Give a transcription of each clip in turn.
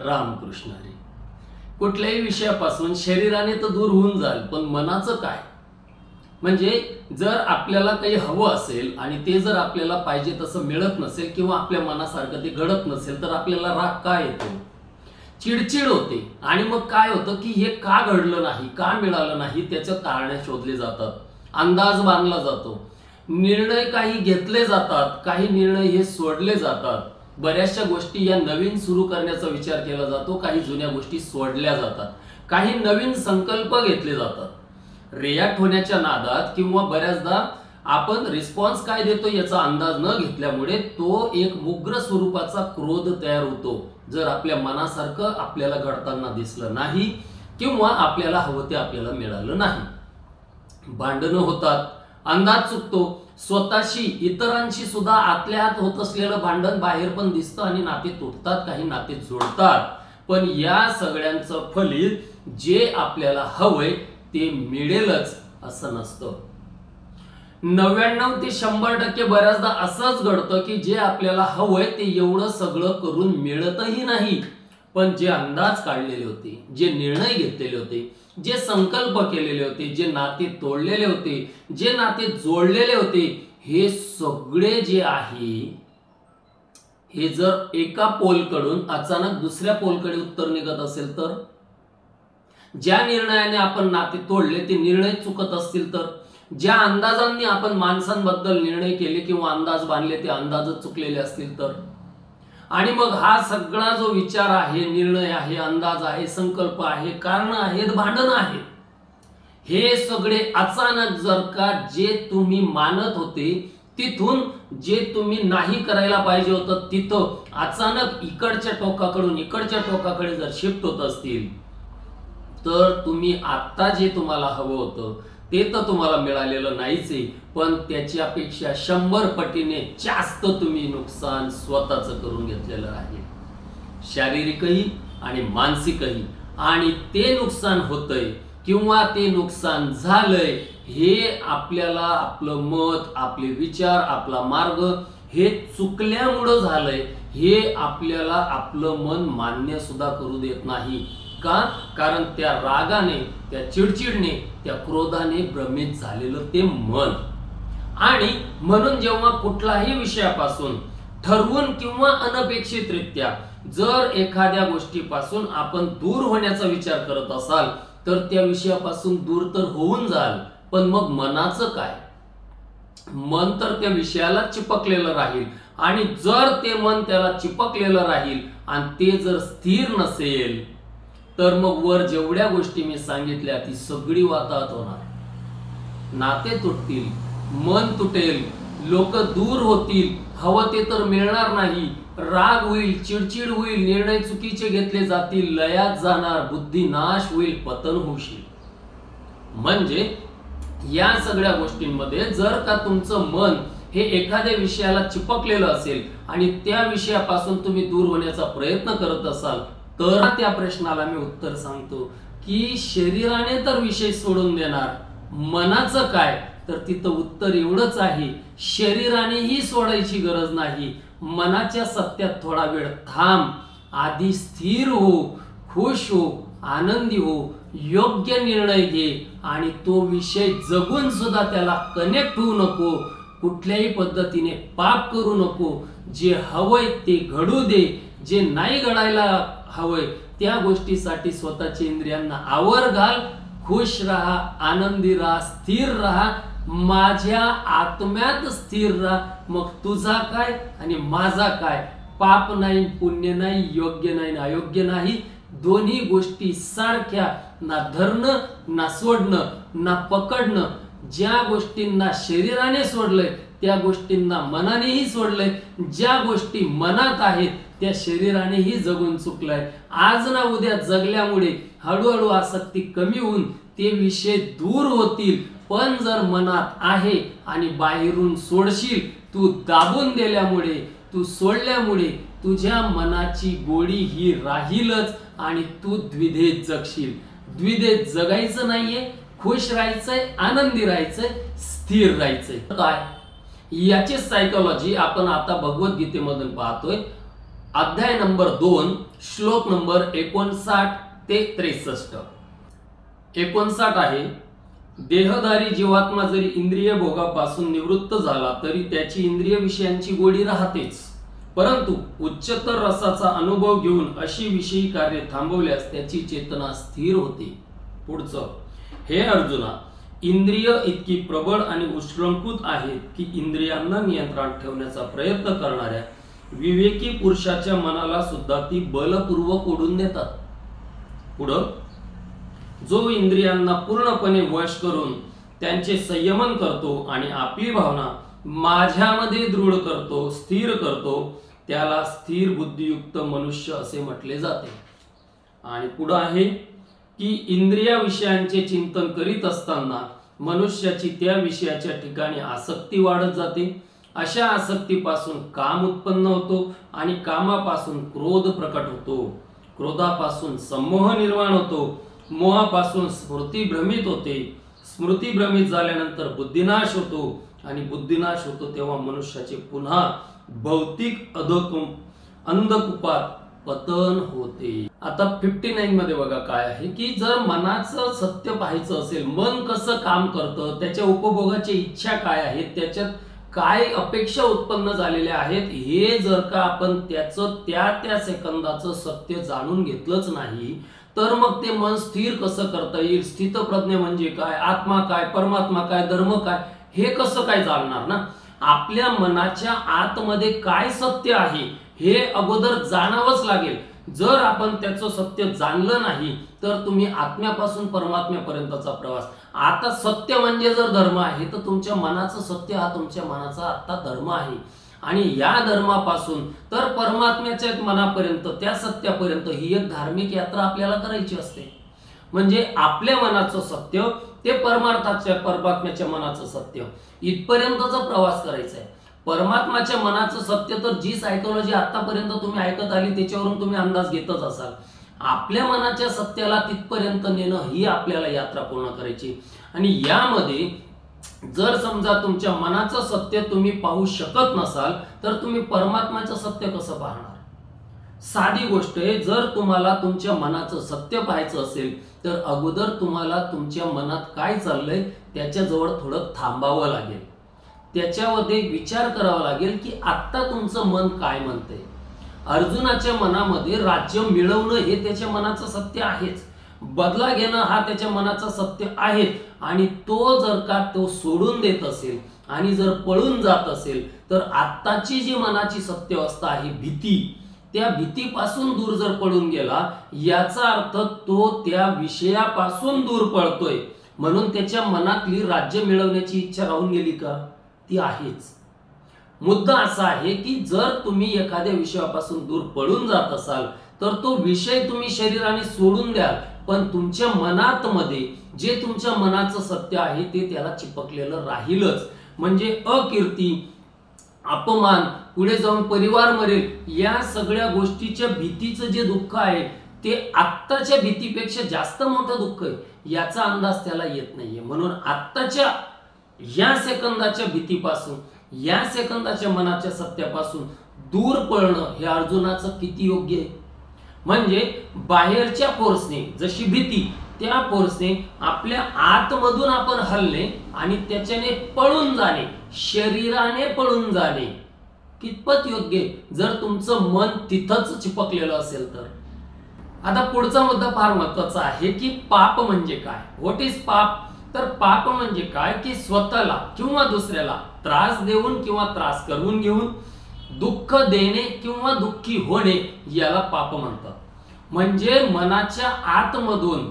रामकृष्ण हरी. कुठल्याही विषयापासून शरीराने तर दूर होऊन जाल, पण मनाचं काय? म्हणजे जर आपल्याला काही हवं असेल आणि ते जर आपल्याला पाहिजे तसं मिळत नसेल किंवा आपल्या मनासारखं ते घडत नसेल तर आपल्याला राग का येतो, चिडचिड होते. आणि मग काय होतं की हे का घडलं नाही, का मिळालं नाही, त्याचं कारण शोधले जातात, अंदाज बांधला जातो, निर्णय काही घेतले जातात, काही निर्णय हे सोडले जातात. बऱ्याचशा गोष्टी या नवीन सुरू करण्याचा विचार केला जातो, काही जुन्या गोष्टी सोडल्या जातात, काही नवीन संकल्प घेतले जातात. रिॲक्ट होण्याच्या नादात किंवा बऱ्याचदा आपण रिस्पॉन्स काय देतो याचा अंदाज न घेतल्यामुळे तो एक उग्र स्वरूपाचा क्रोध तयार होतो, जर आपल्या मनासारखं आपल्याला घडताना दिसलं नाही किंवा आपल्याला हवं ते आपल्याला मिळालं नाही. भांडणं होतात, अंदाज चुकतो, स्वतःशी इतरांशी सुद्धा आतल्या आत होत असलेलं भांडण बाहेर पण दिसतं आणि नाते तुटतात, काही नाते जोडतात. पण या सगळ्यांचं फलित जे आपल्याला हवंय ते मिळेलच असं नसतं. 99 ते 100% बऱ्याचदा असंच घडतं की जे आपल्याला हवंय ते एवढं सगळं करून मिळतही नाही. पण जे अंदाज काढलेले होते, जे निर्णय घेतलेले होते, जे संकल्प केलेले होते, जे नाते तोडलेले होते, जे नाते जोडलेले होते, हे सगळे जे आहे हे जर एका पोलकडून अचानक दुसऱ्या पोलकडे उत्तर निघत असेल तर, ज्या निर्णयाने आपण नाते तोडले ते निर्णय चुकत असतील तर, ज्या अंदाजांनी आपण माणसांबद्दल निर्णय केले किंवा अंदाज बांधले ते अंदाजच चुकलेले असतील तर, आणि मग हा सगळा जो विचार आहे, निर्णय आहे, अंदाज आहे, संकल्प आहे, कारण आहेत, भांडण आहे, हे सगळे अचानक जर का जे तुम्ही मानत होते तिथून जे तुम्ही नाही करायला पाहिजे होतं तिथं अचानक इकडच्या टोकाकडून इकडच्या टोकाकडे जर शिफ्ट होत असतील तर तुम्ही आता जे तुम्हाला हवं होतं ते तर तुम्हाला मिळालेलं नाहीच आहे, पण त्याच्यापेक्षा 100 पटीने जास्त तुम्ही नुकसान स्वतःच करून घेतलेलं आहे, शारीरिकही आणि मानसिकही. आणि ते नुकसान होतंय किंवा ते नुकसान झालंय हे आपल्याला आपलं मत, आपले विचार, आपला मार्ग हे चुकल्यामुळं झालंय हे आपल्याला आपलं मन मान्य सुद्धा करू देत नाही. का? कारण त्या रागाने, त्या चिडचिडने, त्या क्रोधाने भ्रमित झालेलं ते मन. आणि म्हणून जेव्हा कुठलाही विषयापासून ठरवून किंवा अनपेक्षितरित्या जर एखाद्या गोष्टीपासून आपण दूर होण्याचा विचार करत असाल तर त्या विषयापासून दूर तर होऊन जाल, पण मग मनाचं काय? मन तर त्या विषयाला चिपकलेलं राहील. आणि जर ते मन त्याला चिपकलेलं राहील आणि ते जर स्थिर नसेल तर मग वर जेवढ्या गोष्टी मी सांगितल्या ती सगळी वाताहत होणार, नाते तुटतील, मन तुटेल, लोक दूर होतील, हवं ते तर मिळणार नाही, राग होईल, चिडचिड होईल, निर्णय चुकीचे घेतले जातील, लयात जाणार, बुद्धी नाश होईल, पतन होईल. म्हणजे या सगळ्या गोष्टींमध्ये जर का तुमचं मन हे एखाद्या विषयाला चिपकलेलं असेल आणि त्या विषयापासून तुम्ही दूर होण्याचा प्रयत्न करत असाल तर त्या प्रश्नाला मी उत्तर सांगतो की शरीराने तर विषय सोडून देणार, मनाचं काय? तर तिथं उत्तर एवढंच आहे, शरीरानेही सोडायची गरज नाही. मनाच्या सत्यात थोडा वेळ थांब, आधी स्थिर हो, खुश हो, आनंदी हो, योग्य निर्णय घे आणि तो विषय जगून सुद्धा त्याला कनेक्ट होऊ नको, कुठल्याही पद्धतीने पाप करू नको. जे हवंय ते घडू दे, जे नाही घडायला हवंय त्या गोष्टीसाठी स्वतःच्या इंद्रियांना आवर घाल, खुश राहा, आनंदी राहा, स्थिर राहा, माझ्या आत्म्यात स्थिर राहा. मग तुझा काय आणि माझा काय? पाप नाही, पुण्य नाही, योग्य नाही, अयोग्य नाही, दोन्ही गोष्टी सारख्या, ना धरणं ना सोडणं ना पकडणं. ज्या गोष्टींना शरीराने सोडलंय त्या गोष्टींना मनानेही सोडलंय, ज्या गोष्टी मनात आहेत त्या शरीरानेही जगून चुकलाय. आज ना उद्या जगल्यामुळे हळूहळू आसक्ती कमी होऊन ते विषय दूर होतील, पण जर मनात आहे आणि बाहेरून सोडशील, तू दाबून दिल्यामुळे, तू सोडल्यामुळे तुझ्या मनाची गोडी ही राहीलच आणि तू द्विधेत जगशील. द्विधेत जगायचं नाहीये, खुश राहायचंय, आनंदी राहायचंय, स्थिर राहायचंय. काय याची सायकोलॉजी आपण आता भगवद्गीतेमधून पाहतोय. अध्याय नंबर 2 श्लोक नंबर 59 ते 63. 59 आहे, देहधारी जीवात्मा जरी इंद्रिय भोगापासून निवृत्त झाला तरी त्याची इंद्रिय विषयांची गोडी राहतेच, परंतु उच्चतर रसाचा अनुभव घेऊन अशी विषयी कार्य थांबवल्यास त्याची चेतना स्थिर होते. पुढचं, हे अर्जुना, इंद्रिय इतकी प्रबळ आणि उच्चृंखूत आहेत की इंद्रियांना नियंत्रणात ठेवण्याचा प्रयत्न करणाऱ्या विवेकी पुरुषाच्या मनाला सुद्धा ती बलपूर्वक ओढून देतात. पुढं, जो इंद्रियांना पूर्णपणे वश करून त्यांचे संयमन करतो आणि आपली भावना माझ्यामध्ये दृढ करतो, स्थिर करतो, त्याला स्थिर बुद्धियुक्त मनुष्य असे म्हटले जाते. आणि पुढे आहे की इंद्रिया विषयांचे चिंतन करीत असताना मनुष्याची त्या विषयाच्या ठिकाणी आसक्ती वाढत जाते. अशा आसक्तीपासून काम उत्पन्न होतो आणि कामापासून क्रोध प्रकट होतो. क्रोधापासून संमोह निर्माण होतो. मोहापासून स्मृती भ्रमित होते. स्मृती भ्रमित झाल्यानंतर बुद्धिनाश होतो आणि बुद्धिनाश होतो तेव्हा मनुष्याचे पुन्हा भौतिक अंधकूपात पतन होते. आता 59 मध्ये बघा काय आहे की जर मनाचं सत्य पाहायचं असेल, मन कसं काम करतं, त्याच्या उपभोगाची इच्छा काय आहेत, त्याच्यात काय अपेक्षा उत्पन्न झालेल्या आहेत, हे जर का आपण त्याचं त्या सेकंदाचं सत्य जाणून घेतलंच नाही तर मग ते मन स्थिर कसं करता येईल, स्थितप्रज्ञ म्हणजे काय, आत्मा काय, परमात्मा काय, धर्म काय, हे कसं काय जाणणार ना. आपल्या मनाच्या आतमध्ये काय सत्य आहे हे अगोदर जाणावंच लागेल. जर आपण त्याचं सत्य जाणलं नाही तर तुम्ही आत्म्यापासून परमात्म्यापर्यंतचा प्रवास. आता सत्य म्हणजे जर धर्म आहे तर तुमच्या मनाचं सत्य हा तुमच्या मनाचा आता धर्म आहे आणि या धर्मापासून तर परमात्म्याच्या मनापर्यंत, त्या सत्यापर्यंत ही एक धार्मिक यात्रा आपल्याला करायची असते. म्हणजे आपल्या मनाचं सत्य ते परमात्म्याच्या मनाचं सत्य इथपर्यंतचा प्रवास करायचा आहे. परमात्म्याच्या मनाचं सत्य तर जी सायकोलॉजी आतापर्यंत तुम्ही ऐकत आली त्याच्यावरून तुम्ही अंदाज घेतच असाल. आपल्या मनाच्या सत्याला तिथपर्यंत नेणं ही आपल्याला यात्रा पूर्ण करायची. आणि यामध्ये जर समजा तुमच्या मनाचं सत्य तुम्ही पाहू शकत नसाल तर तुम्ही परमात्म्याचं सत्य कसं पाहणार. साधी गोष्ट आहे, जर तुम्हाला तुमच्या मनाचं सत्य पाहायचं असेल तर अगोदर तुम्हाला तुमच्या मनात काय चाललंय त्याच्याजवळ थोडं थांबावं लागेल. त्याच्यामध्ये विचार करावा लागेल की आता तुमचं मन काय म्हणतंय. अर्जुनाच्या मनामध्ये राज्य मिळवणं हे त्याच्या मनाचं सत्य आहेच, बदला घेणं हा त्याच्या मनाचा सत्य आहे. आणि तो जर का तो सोडून देत असेल आणि जर पळून जात असेल तर आत्ताची जी मनाची सत्य अवस्था आहे भीती, त्या भीतीपासून दूर जर पळून गेला याचा अर्थ तो त्या विषयापासून दूर पळतोय. म्हणून त्याच्या मनातली राज्य मिळवण्याची इच्छा राहून गेली का, ती आहेच. मुद्दा असा आहे की जर तुम्ही एखाद्या विषयापासून दूर पळून जात असाल तर तो विषय तुम्ही शरीराने सोडून द्याल, पण तुमच्या मनात मध्ये जे तुमच्या मनाचं सत्य आहे ते त्याला चिपकलेलं राहीलच. म्हणजे अकीर्ती, अपमान, पुढे जाऊन परिवार मरेल, या सगळ्या गोष्टीच्या भीतीचं जे दुःख आहे ते आत्ताच्या भीतीपेक्षा जास्त मोठं दुःख आहे, याचा अंदाज त्याला येत नाहीये. म्हणून आत्ताच्या या सेकंदाच्या भीतीपासून, या सेकंदाच्या मनाच्या सत्यापासून दूर पळणं हे अर्जुनाचं किती योग्य आहे. म्हणजे बाहेरच्या फोर्सने जशी भीती, त्या फोर्सने आपल्या आतमधून आपण हलणे आणि त्याच्याने पळून जाणे, शरीराने पळून जाणे कितपत योग्य जर तुमचं मन तिथंच चिपकलेलं असेल तर. आता पुढचा मुद्दा फार महत्वाचा आहे की पाप म्हणजे काय. व्हॉट इज पाप. तर पाप म्हणजे काय की स्वतःला किंवा दुसऱ्याला त्रास देऊन किंवा त्रास करून घेऊन दुःख देणे किंवा दुःखी होणे याला पाप म्हणतात. म्हणजे मनाच्या आतमधून,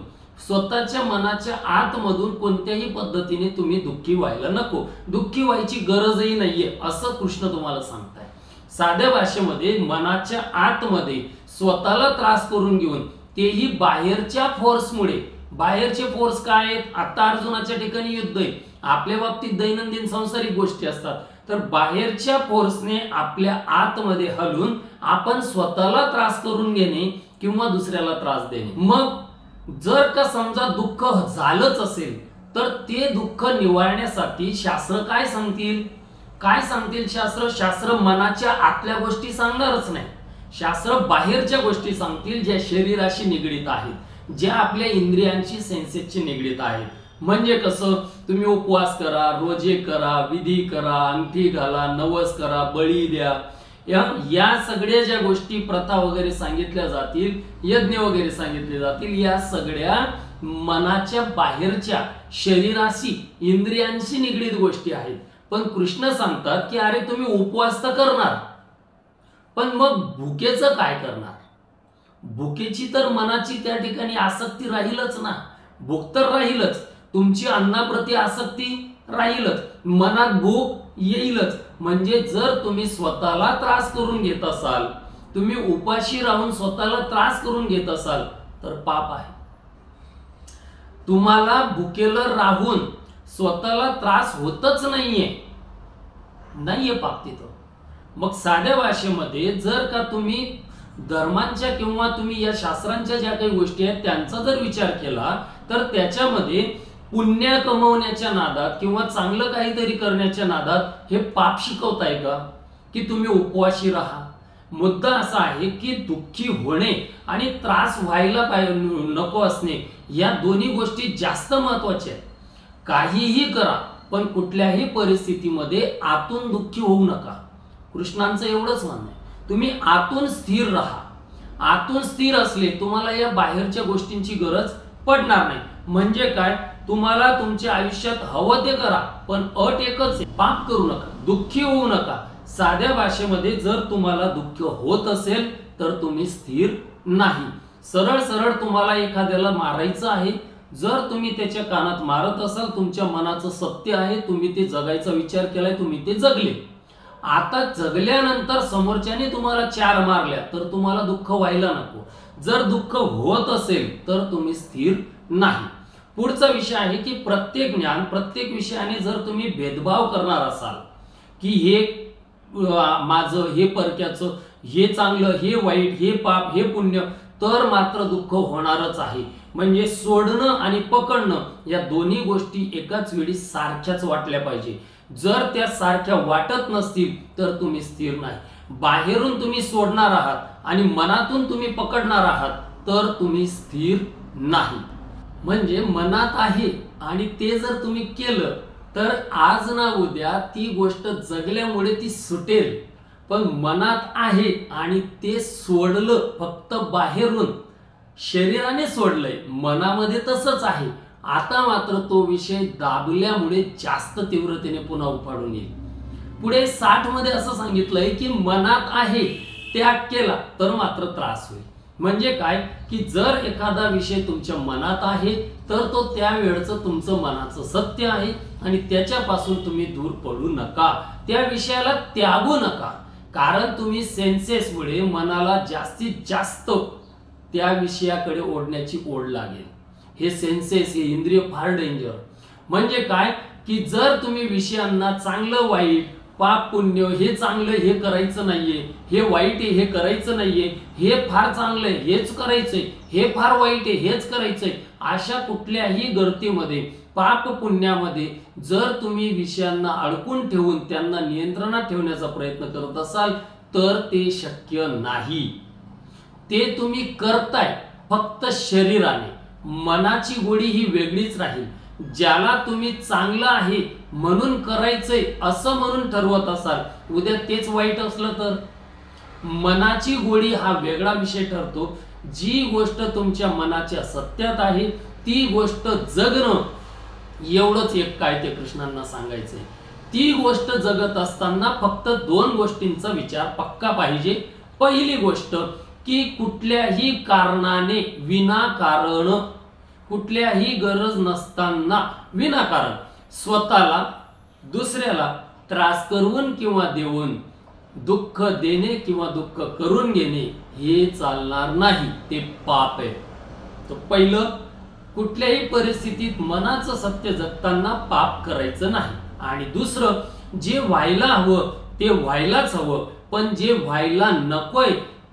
स्वतःच्या मनाच्या आतमधून कोणत्याही पद्धतीने तुम्ही दुःखी व्हायला नको, दुःखी व्हायची गरजही नाहीये असं कृष्ण तुम्हाला सांगताय. साध्या भाषेमध्ये मनाच्या आतमध्ये स्वतःला त्रास करून घेऊन, तेही बाहेरच्या फोर्समुळे. बाहेरचे फोर्स काय आहेत. आता अर्जुनाच्या ठिकाणी युद्ध आहे, आपल्या बाबतीत दैनंदिन सांसारिक गोष्टी असतात. तर बाहेरच्या फोर्सने आपल्या आतमध्ये हलून आपण स्वतःला त्रास करून घेणे किंवा दुसऱ्याला त्रास देणे. मग जर का समजा दुःख झालंच असेल तर ते दुःख निवारण्यासाठी शास्त्र काय सांगतील. काय सांगतील शास्त्र. शास्त्र मनाच्या आतल्या गोष्टी सांगणारच नाही. शास्त्र बाहेरच्या गोष्टी सांगतील ज्या शरीराशी निगडीत आहेत, ज्या आपल्या इंद्रियांची सेन्सेसची निगडीत आहेत. म्हणजे कसं, तुम्ही उपवास करा, रोजे करा, विधी करा, अंगठी घाला, नवस करा, बळी द्या, या सगळ्या ज्या गोष्टी प्रथा वगैरे सांगितल्या जातील, यज्ञ वगैरे सांगितले जातील, या सगळ्या मनाच्या बाहेरच्या शरीराशी इंद्रियांशी निगडीत गोष्टी आहेत. पण कृष्ण सांगतात की अरे तुम्ही उपवास तर करणार, पण मग भुकेचं काय करणार? भुकेची तर मनाची त्या ठिकाणी आसक्ती राहीलच ना, भूक तर राहीलच, तुमची अन्नाप्रती आसक्ती राहीलच, मनात भूक येईलच. म्हणजे जर तुम्ही स्वतःला त्रास करून घेत असाल, तुम्ही उपाशी राहून स्वतःला त्रास करून घेत असाल तर पाप आहे. तुम्हाला भुकेला राहून स्वतःला त्रास होतच नाहीये पाप तिथं. मग साध्या भाषेमध्ये जर का तुम्ही धर्मांच्या किंवा तुम्ही या शास्त्रांच्या ज्या काही गोष्टी आहेत त्यांचा जर विचार केला तर त्याच्यामध्ये पुण्य कमवण्याच्या नादात किंवा चांगलं काहीतरी करण्याच्या नादात हे पाप शिकवताय का की तुम्ही उपवाशी राहा? मुद्दा असा आहे की दुःखी होणे आणि त्रास व्हायला नको असणे या दोन्ही गोष्टी जास्त महत्वाच्या आहेत. काहीही करा पण कुठल्याही परिस्थितीमध्ये आतून दुःखी होऊ नका. कृष्णांचं एवढंच म्हणणं आहे, तुम्ही आतून स्थिर राहा. आतून स्थिर असले तुम्हाला या बाहेरच्या गोष्टींची गरज पडणार नाही. म्हणजे काय, तुम्हाला तुमच्या आयुष्यात हवं ते करा, पण अट एकच आहे, पाप करू नका, दुःखी होऊ नका. साध्या भाषेमध्ये जर तुम्हाला दुःख होत असेल तर तुम्ही स्थिर नाही. सरळ सरळ तुम्हाला एखाद्याला मारायचं आहे, जर तुम्ही त्याच्या कानात मारत असाल, तुमच्या मनाचं सत्य आहे, तुम्ही ते जगायचा विचार केलाय, तुम्ही ते जगले. आता जगल्यानंतर समोरच्याने तुम्हाला 4 मारल्या तर तुम्हाला दुःख व्हायला नको. जर दुःख होत असेल तर तुम्ही स्थिर नाही. पुढचा विषय आहे की प्रत्येक ज्ञान, प्रत्येक विषयाने जर तुम्ही भेदभाव करणार असाल की हे माझं, हे परक्याचं, हे चांगलं, हे वाईट, हे पाप, हे पुण्य, तर मात्र दुःख होणारच आहे. म्हणजे सोडणं आणि पकडणं या दोन्ही गोष्टी एकाच वेळी सारख्याच वाटल्या पाहिजे. जर त्या सारख्या वाटत नसतील तर तुम्ही स्थिर नाही. बाहेरून तुम्ही सोडणार आहात आणि मनातून तुम्ही पकडणार आहात तर तुम्ही स्थिर नाही. म्हणजे मनात आहे आणि ते जर तुम्ही केलं तर आज ना उद्या ती गोष्ट जगल्यामुळे ती सुटेल. पण मनात आहे आणि ते सोडलं फक्त बाहेरून, शरीराने सोडलंय, मनामध्ये तसंच आहे. आता मात्र तो विषय दाबल्यामुळे जास्त तीव्रतेने पुन्हा उफाडून येईल. पुढे 60 मध्ये असं सांगितलंय की मनात आहे, त्याग केला तर मात्र त्रास होईल. म्हणजे काय की जर एखादा विषय तुमच्या मनात आहे तर तो त्यावेळचं तुमचं मनाचं सत्य आहे आणि त्याच्यापासून तुम्ही दूर पडू नका, त्या विषयाला त्यागू नका. कारण तुम्ही सेन्सेसमुळे मनाला जास्तीत जास्त त्या विषयाकडे ओढण्याची ओढ लागेल. हे सेन्सेस, हे इंद्रिय फार डेंजर. म्हणजे काय की जर तुम्ही विषयांना चांगलं वाईट, पाप पुण्य, हे चांगलं हे करायचं नाहीये, हे वाईट आहे हे करायचं नाहीये, हे फार चांगलं आहे हेच करायचंय, हे फार वाईट आहे हेच करायचंय, अशा कुठल्याही गर्तीमध्ये, पाप पुण्यामध्ये जर तुम्ही विषयांना अडकून ठेवून त्यांना नियंत्रणात ठेवण्याचा प्रयत्न करत असाल तर ते शक्य नाही. ते तुम्ही करताय फक्त शरीराने. मनाची गोडी ही वेगळीच राहील. ज्याला तुम्ही चांगलं आहे म्हणून करायचंय असं म्हणून ठरवत असाल, उद्या तेच वाईट असलं तर? मनाची गोडी हा वेगळा विषय ठरतो. जी गोष्ट तुमच्या मनाच्या सत्यात आहे ती गोष्ट जगणं, एवढंच एक काय ते कृष्णांना सांगायचंय. ती गोष्ट जगत असताना फक्त 2 गोष्टींचा विचार पक्का पाहिजे. पहिली गोष्ट की कुठल्याही कारणाने विनाकारण, कुठल्याही गरज नसताना विनाकारण स्वतःला दुसऱ्याला त्रास करून किंवा देऊन दुःख देणे किंवा दुःख करून घेणे हे चालणार नाही, ते पाप आहे. तर पहिलं, कुठल्याही परिस्थितीत मनाचं सत्य जगताना पाप करायचं नाही. आणि दुसरं, जे व्हायला हवं ते व्हायलाच हवं, पण जे व्हायला नकोय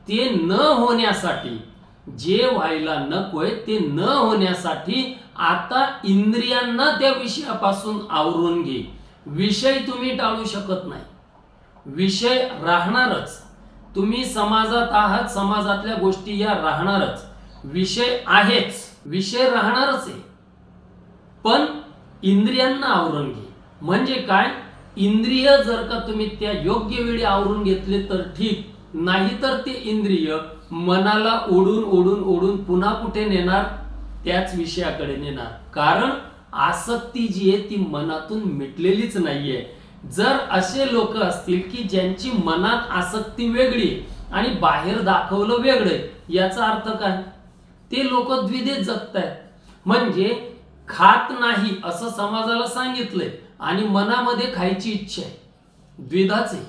ते न होण्यासाठी, जे व्हायला नकोय ते न होण्यासाठी आता इंद्रियांना त्या विषयापासून आवरून घे. विषय तुम्ही टाळू शकत नाही, विषय राहणारच. तुम्ही समाजात आहात, समाजातल्या गोष्टी या राहणारच, विषय आहेच, विषय राहणारच आहे. पण इंद्रियांना आवरून घे. म्हणजे काय, इंद्रिय जर का तुम्ही त्या योग्य वेळी आवरून घेतले तर ठीक, नाहीतर ते इंद्रिय मनाला ओढून ओढून ओढून पुन्हा कुठे नेणार, त्याच विषयाकडे नेणार. कारण आसक्ती जी आहे ती मनातून मिटलेलीच नाहीये. जर असे लोक असतील की ज्यांची मनात आसक्ती वेगळी आणि बाहेर दाखवलं वेगळं, याचा अर्थ काय, ते लोक द्विधेत जगतायत. म्हणजे खात नाही असं समाजाला सांगितलंय आणि मनामध्ये खायची इच्छा आहे, द्विधाच आहे.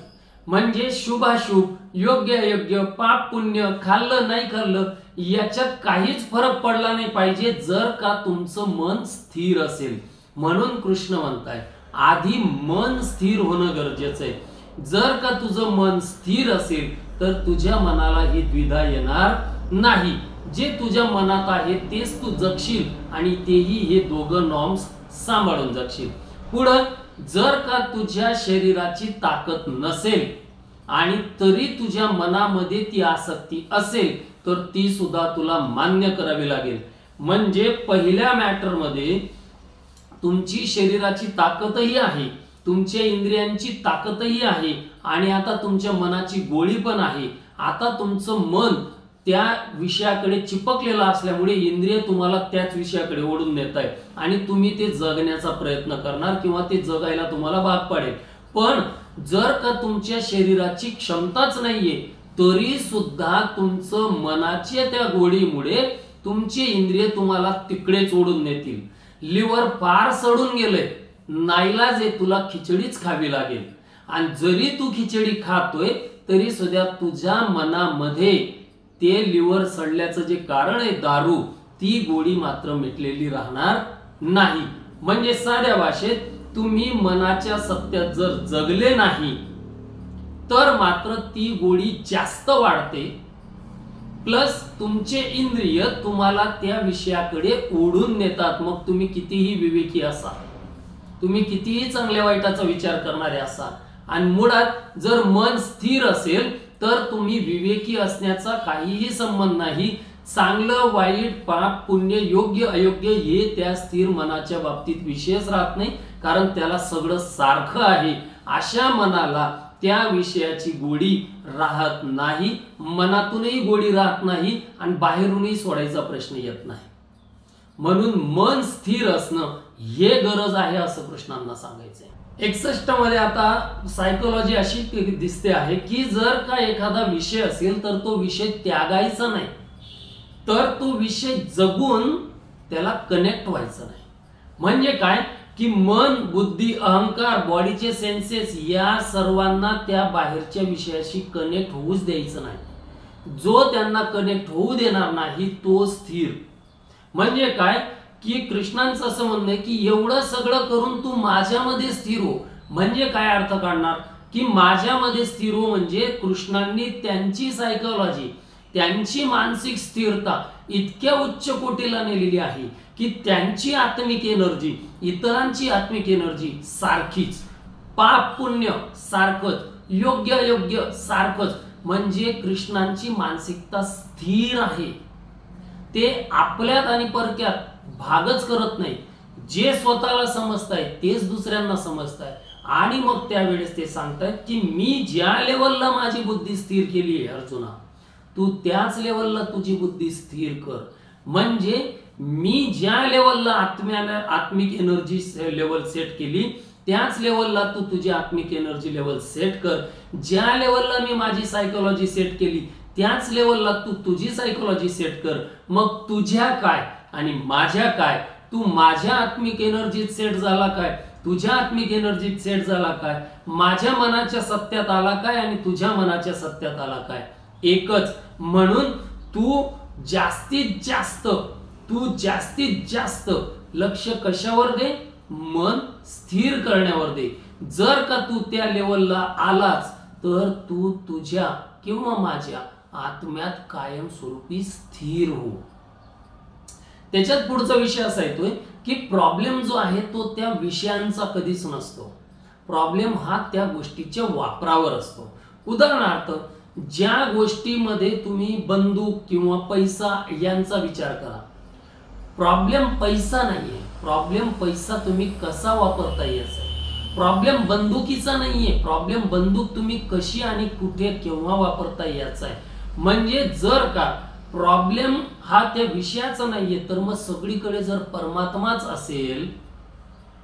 म्हणजे शुभाशुभ, योग्य अयोग्य, पाप पुण्य, खाल्लं नाही खाल्लं याच्यात काहीच फरक पडला नाही पाहिजे, जर का तुमचं मन स्थिर असेल. म्हणून कृष्ण म्हणताय आधी मन स्थिर होणं गरजेचं आहे. जर का तुझं मन स्थिर असेल तर तुझ्या मनाला ही द्विधा येणार नाही. जे तुझ्या मनात आहे तेच तू जगशील आणि तेही हे दोघं नॉर्म्स सांभाळून जगशील. पुढं, जर का तुझ्या शरीराची ताकद नसेल आणि तरी तुझ्या मनामध्ये ती आसक्ती असेल तर ती सुद्धा तुला मान्य करावी लागेल. म्हणजे पहिल्या मॅटर मध्ये तुमची शरीराची ताकदही आहे, तुमच्या इंद्रियांची ताकदही आहे आणि आता तुमच्या मनाची गोळी पण आहे. आता तुमचं मन त्या विषयाकडे चिपकलेलं असल्यामुळे इंद्रिय तुम्हाला त्याच विषयाकडे ओढून नेत आहे आणि तुम्ही ते जगण्याचा प्रयत्न करणार किंवा ते जगायला तुम्हाला भाग पडेल. पण जर का तुमच्या शरीराची क्षमताच नाहीये तरी सुद्धा तुमचं मनाच्या त्या गोळीमुळे तुमचे इंद्रिय तुम्हाला तिकडेच ओढून नेतील. लिव्हर फार सडून गेलंय, नाईलाज आहे, तुला खिचडीच खावी लागेल. आणि जरी तू खिचडी खातोय तरी सुद्धा तुझ्या मनामध्ये ते लिव्हर सडल्याचं जे कारण आहे दारू, ती गोळी मात्र मिटलेली राहणार नाही. म्हणजे साध्या भाषेत तुम्ही मनाच्या सत्यात जर जगले नाही तर मात्र ती गोळी जास्त वाढते, प्लस तुमचे इंद्रिय तुम्हाला त्या विषयाकडे ओढून नेतात. मग तुम्ही कितीही विवेकी असा, तुम्ही कितीही चांगल्या वाईटाचा विचार करणारे असा, आणि मुळात जर मन स्थिर असेल तर तुम्ही विवेकी असण्याचा काहीही संबंध नाही. चांगलं वाईट, पाप पुण्य, योग्य अयोग्य हे त्या स्थिर मनाच्या बाबतीत विषयच राहत नाही, कारण त्याला सगळं सारखं आहे. अशा मनाला त्या विषयाची गोडी राहत नाही, मनातूनही गोडी राहत नाही आणि बाहेरूनही सोडायचा प्रश्न येत नाही. म्हणून मन स्थिर असणं हे गरज आहे असं कृष्णांना सांगायचंय. 61 मध्ये आता सायकोलॉजी अशी दिसते आहे की जर का एखादा विषय असेल तर तो विषय त्यागायचा नाही, तर तो विषय जगून त्याला कनेक्ट व्हायचं नाही. म्हणजे काय की मन, बुद्धी, अहंकार, बॉडीचे सेन्सेस या सर्वांना त्या बाहेरच्या विषयाशी कनेक्ट होऊच द्यायचं नाही. जो त्यांना कनेक्ट होऊ देणार नाही तो स्थिर. म्हणजे काय की कृष्णांचं असं म्हणणं आहे की एवढं सगळं करून तू माझ्यामध्ये स्थिर हो. म्हणजे काय अर्थ काढणार की माझ्यामध्ये स्थिर हो म्हणजे कृष्णांनी त्यांची सायकोलॉजी, त्यांची मानसिक स्थिरता इतक्या उच्च कोटीला नेलेली आहे की त्यांची आत्मिक एनर्जी इतरांची आत्मिक एनर्जी सारखीच, पाप पुण्य सारखंच, योग्य अयोग्य सारखंच. म्हणजे कृष्णांची मानसिकता स्थिर आहे. ते आपल्यात आणि परक्यात भागच करत नाही. जे स्वतःला समजताय तेच दुसऱ्यांना समजताय आणि मग त्यावेळेस ते सांगतायत की मी ज्या लेवलला माझी बुद्धी स्थिर केली आहे अर्जुना, तू त्याच लेवलला तुझी बुद्धी स्थिर कर. म्हणजे मी ज्या लेवलला आत्मिक एनर्जी लेवल सेट केली त्याच लेवलला तू तुझी आत्मिक एनर्जी लेवल सेट कर. ज्या लेवलला मी माझी सायकोलॉजी सेट केली त्याच लेवलला तू तुझी सायकोलॉजी सेट कर. मग तुझ्या काय आणि माझ्या काय, तू माझ्या आत्मिक एनर्जीत सेट झाला काय, तुझ्या आत्मिक एनर्जीत सेट झाला काय, माझ्या मनाच्या सत्यात आला काय आणि तुझ्या मनाच्या सत्यात आला काय, एकच. म्हणून तू जास्तीत जास्त लक्ष कशावर दे, मन स्थिर करण्यावर दे. जर का तू त्या लेवलला आलाच तर तू तुझ्या किंवा माझ्या आत्म्यात कायम स्वरूपी स्थिर हो. त्याच्यात पुढचा विषय असा येतोय की प्रॉब्लेम जो आहे तो त्या विषयांचा कधीच नसतो. प्रॉब्लेम हा त्या गोष्टीच्या वापरावर असतो. उदाहरणार्थ ज्या गोष्टीमध्ये तुम्ही बंदूक किंवा पैसा यांचा विचार करा, प्रॉब्लेम पैसा नाहीये, प्रॉब्लेम पैसा तुम्ही कसा वापरता याचा आहे, प्रॉब्लेम बंदुकीचा नाहीये, प्रॉब्लेम बंदूक तुम्ही कशी आणि कुठे केव्हा वापरता याचा आहे. म्हणजे जर का प्रॉब्लेम हा त्या विषयाचा नाहीये, तर मग सगळीकडे जर परमात्माच असेल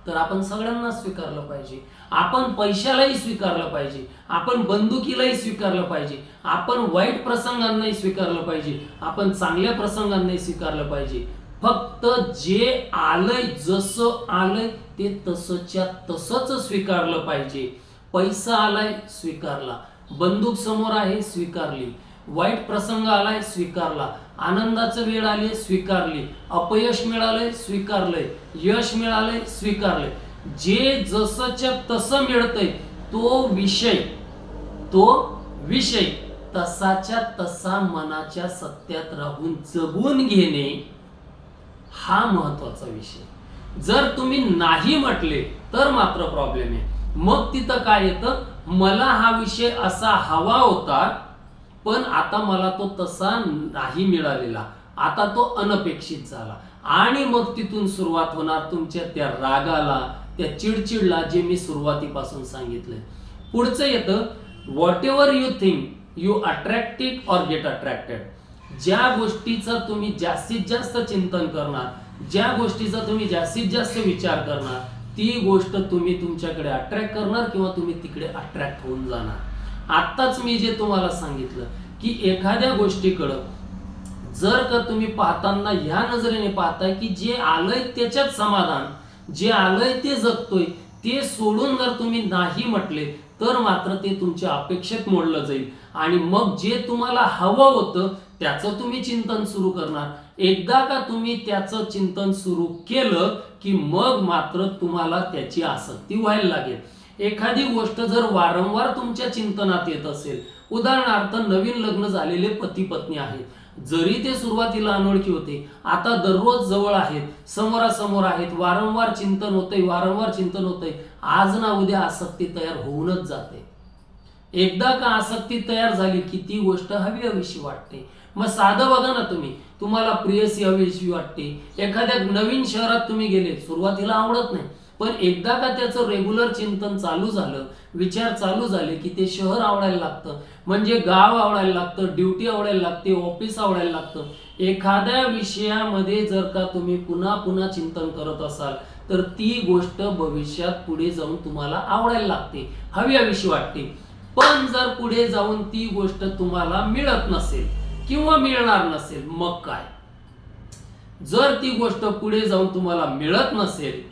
तर आपण सगळ्यांना स्वीकारलं पाहिजे, आपण पैशालाही स्वीकारलं पाहिजे, आपण बंदुकीलाही स्वीकारलं पाहिजे, आपण वाईट प्रसंगांनाही स्वीकारलं पाहिजे, आपण चांगल्या प्रसंगांनाही स्वीकारलं पाहिजे. फक्त जे आलंय, जसं आलंय ते तसंच्या तसंच स्वीकारलं पाहिजे. पैसा आलाय स्वीकारला, बंदूक समोर आहे स्वीकारली, वाईट प्रसंग आलाय स्वीकारला, आनंदाचं वेळ आली स्वीकारली, अपयश मिळालंय स्वीकारलंय, यश मिळालंय स्वीकारलंय. जे जसंच्या तसं मिळतंय तो विषय तसाच्या तसा मनाच्या सत्यात राहून जगून घेणे हा महत्वाचा विषय. जर तुम्ही नाही म्हटले तर मात्र प्रॉब्लेम आहे. मग तिथं काय येतं, मला हा विषय असा हवा होता पण आता मला तो तसा नाही मिळालेला, आता तो अनपेक्षित झाला, आणि मग तिथून सुरुवात होणार तुमच्या त्या रागाला, त्या चिडचिडला, जे मी सुरुवातीपासून सांगितलंय. पुढचं येतं, whatever you think you attract it or get attracted. ज्या गोष्टीचा तुम्ही जास्तीत जास्त चिंतन करणार, ज्या गोष्टीचा तुम्ही जास्तीत जास्त विचार करणार, ती गोष्ट तुम्ही तुमच्याकडे अट्रॅक्ट करणार किंवा तुम्ही तिकडे अट्रॅक्ट होऊन जाणार. आत्ताच मी जे तुम्हाला सांगितलं की एखाद्या गोष्टीकडं जर का तुम्ही पाहताना ह्या नजरेने पाहताय की जे आलंय त्याच्यात समाधान, जे आलंय ते जगतोय, ते सोडून जर तुम्ही नाही म्हटले तर मात्र ते तुमच्या अपेक्षेत मोडलं जाईल, आणि मग जे तुम्हाला हवं होतं त्याचं तुम्ही चिंतन सुरू करणार. एकदा का तुम्ही त्याचं चिंतन सुरू केलं की मग मात्र तुम्हाला त्याची आसक्ती व्हायला लागेल. एखादी गोष्ट जर वारंवार तुमच्या चिंतनात येत असेल, उदाहरणार्थ नवीन लग्न झालेले पती पत्नी आहेत, जरी ते सुरुवातीला अनोळखी होते, आता दररोज जवळ आहेत, समोरासमोर आहेत, वारंवार चिंतन होतंय, आज ना उद्या आसक्ती तयार होऊनच जाते. एकदा का आसक्ती तयार झाली की ती गोष्ट हवीशी वाटते. मग साधं बघा ना, तुम्हाला प्रियसी हवीशी वाटते. एखाद्या नवीन शहरात तुम्ही गेले, सुरुवातीला आवडत नाही, पण एकदा का त्याचं रेग्युलर चिंतन चालू झालं, विचार चालू झाले की ते शहर आवडायला लागतं, म्हणजे गाव आवडायला लागतं, ड्युटी आवडायला लागते, ऑफिस आवडायला लागतं. एखाद्या विषयामध्ये जर का तुम्ही पुन्हा पुन्हा चिंतन करत असाल तर ती गोष्ट भविष्यात पुढे जाऊन तुम्हाला आवडायला लागते, हवीशी वाटते. पण जर पुढे जाऊन ती गोष्ट तुम्हाला मिळत नसेल किंवा मिळणार नसेल, मग काय? जर ती गोष्ट पुढे जाऊन तुम्हाला मिळत नसेल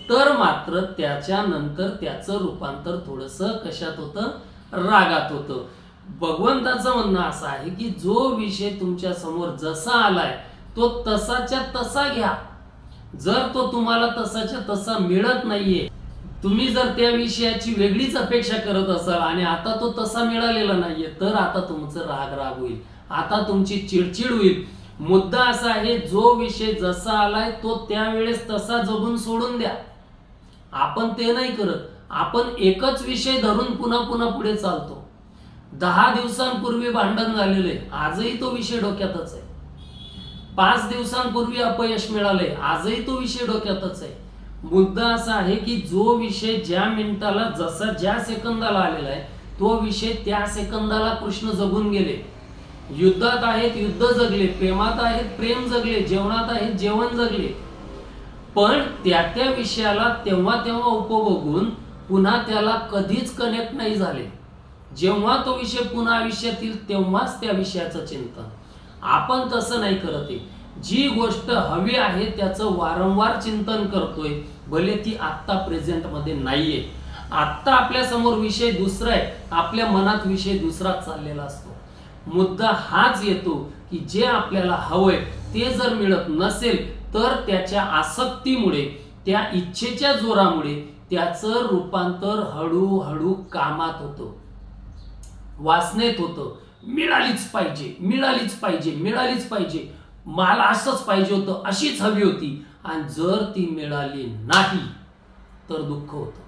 तर मात्र त्याच्यानंतर त्याचं रूपांतर थोडंसं कशात होतं, रागात होतं. भगवंताचं म्हणणं असं आहे की जो विषय तुमच्या समोर जसा आलाय तो तसाच्या तसा घ्या. जर तो तुम्हाला तसाच्या तसा मिळत नाहीये, तुम्ही जर त्या विषयाची वेगळीच अपेक्षा करत असाल आणि आता तो तसा मिळालेला नाहीये, तर आता तुमचं राग होईल, आता तुमची चिडचिड होईल. मुद्दा असा आहे, जो विषय जसा आलाय तो त्यावेळेस तसा जगून सोडून द्या. आपण ते नाही करत, आपण एकच विषय धरून पुन्हा पुन्हा पुढे चालतो. 10 दिवसांपूर्वी भांडण झालेले, आजही तो विषय डोक्यातच आहे. 5 दिवसांपूर्वी अपयश मिळाले, आजही तो विषय डोक्यातच आहे. मुद्दा असा आहे की जो विषय ज्या मिनिटाला जसा ज्या सेकंदाला आलेला आहे तो विषय त्या सेकंदाला कृष्ण जगून गेले. युद्धात आहेत युद्ध जगले, प्रेमात आहेत प्रेम जगले, जेवणात आहेत जेवण जगले, पण त्या विषयाला तेव्हा उपभोगून पुन्हा त्याला कधीच कनेक्ट नाही झाले. जेव्हा तो विषय पुन्हा आयुष्यातील तेव्हाच त्या विषयाचं चिंतन. आपण तसं नाही करत आहे. जी गोष्ट हवी आहे त्याचं वारंवार चिंतन करतोय, भले ती आत्ता प्रेझेंट मध्ये नाहीये. आत्ता आपल्या समोर विषय दुसरा आहे, आपल्या मनात विषय दुसराच चाललेला असतो. मुद्दा हाच येतो की जे आपल्याला हवंय ते जर मिळत नसेल तर त्याच्या आसक्तीमुळे, त्या इच्छेच्या जोरामुळे त्याचं रूपांतर हळूहळू कामात होतं, वासनेत होतं. मिळालीच पाहिजे, मिळालीच पाहिजे, मिळालीच पाहिजे, मला असंच पाहिजे होतं, अशीच हवी होती. आणि जर ती मिळाली नाही तर दुःख होतं.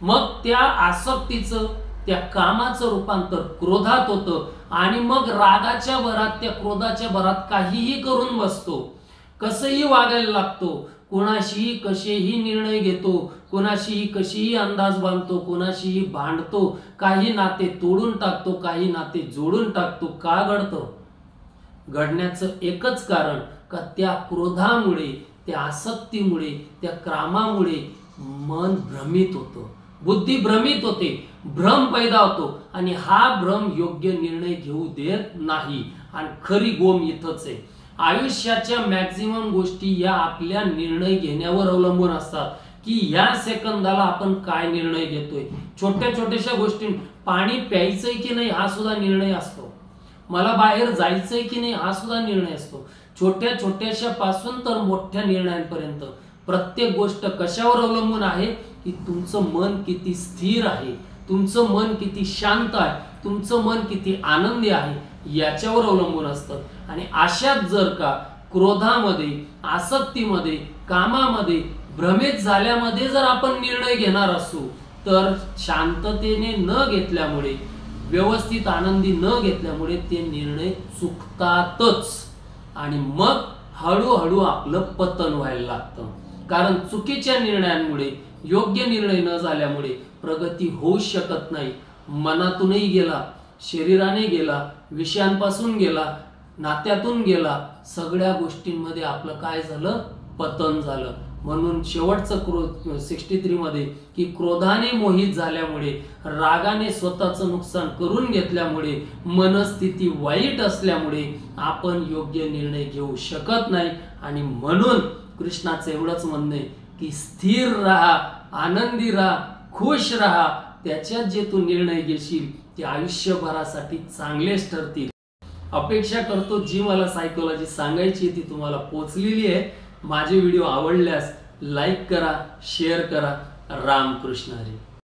मग त्या आसक्तीचं, त्या कामाचं रूपांतर क्रोधात होतं आणि मग रागाच्या भरात, त्या क्रोधाच्या भरात काहीही करून बसतो, कसंही वागायला लागतो, कोणाशीही कसेही निर्णय घेतो, कोणाशीही कशीही अंदाज बांधतो, कोणाशीही भांडतो, काही नाते तोडून टाकतो, काही नाते जोडून टाकतो. का घडतं? घडण्याचं एकच कारण का त्या क्रोधामुळे, त्या आसक्तीमुळे, त्या कामामुळे मन भ्रमित होतं, बुद्धी भ्रमित होते, भ्रम पैदा होतो आणि हा भ्रम योग्य निर्णय घेऊ देत नाही. आणि खरी गोम इथंच आहे. आयुष्याच्या मॅक्झिमम गोष्टी या आपल्या निर्णय घेण्यावर अवलंबून असतात की या सेकंदाला आपण काय निर्णय घेतोय. छोट्या छोट्याशा गोष्टी, पाणी प्यायचंय की नाही हा सुद्धा निर्णय असतो, मला बाहेर जायचंय की नाही हा सुद्धा निर्णय असतो. छोट्या छोट्याशा पासून तर मोठ्या निर्णयांपर्यंत प्रत्येक गोष्ट कशावर अवलंबून आहे की तुमचं मन किती स्थिर आहे, तुमचं मन किती शांत आहे, तुमचं मन किती आनंदी आहे याच्यावर अवलंबून असतं. आणि अशात जर का क्रोधामध्ये, आसक्तीमध्ये, कामामध्ये, भ्रमित झाल्यामध्ये जर आपण निर्णय घेणार असू तर शांततेने न घेतल्यामुळे, व्यवस्थित आनंदी न घेतल्यामुळे ते निर्णय चुकतातच आणि मग हळूहळू आपलं पतन व्हायला लागतं. कारण चुकीच्या निर्णयांमुळे, योग्य निर्णय न झाल्यामुळे प्रगती होऊ शकत नाही. मनातूनही गेला, शरीराने गेला, विषयांपासून गेला, नात्यातून गेला, सगळ्या गोष्टींमध्ये आपलं काय झालं? पतन झालं. म्हणून शेवटचं 63 मध्ये की क्रोधाने मोहित झाल्यामुळे, रागाने स्वतःचं नुकसान करून घेतल्यामुळे, मनस्थिती वाईट असल्यामुळे आपण योग्य निर्णय घेऊ शकत नाही. आणि म्हणून कृष्णाचं एवढंच म्हणणं आहे की स्थिर राहा, आनंदी राहा, खुश राहा. त्याच्यात जे तू निर्णय घेशील ते आयुष्यभरासाठी चांगलेच ठरतील. अपेक्षा करतो जी मला सायकोलॉजी सांगायची ती तुम्हाला पोचलेली आहे. माझे व्हिडिओ आवडल्यास लाईक करा, शेअर करा. रामकृष्ण हरी.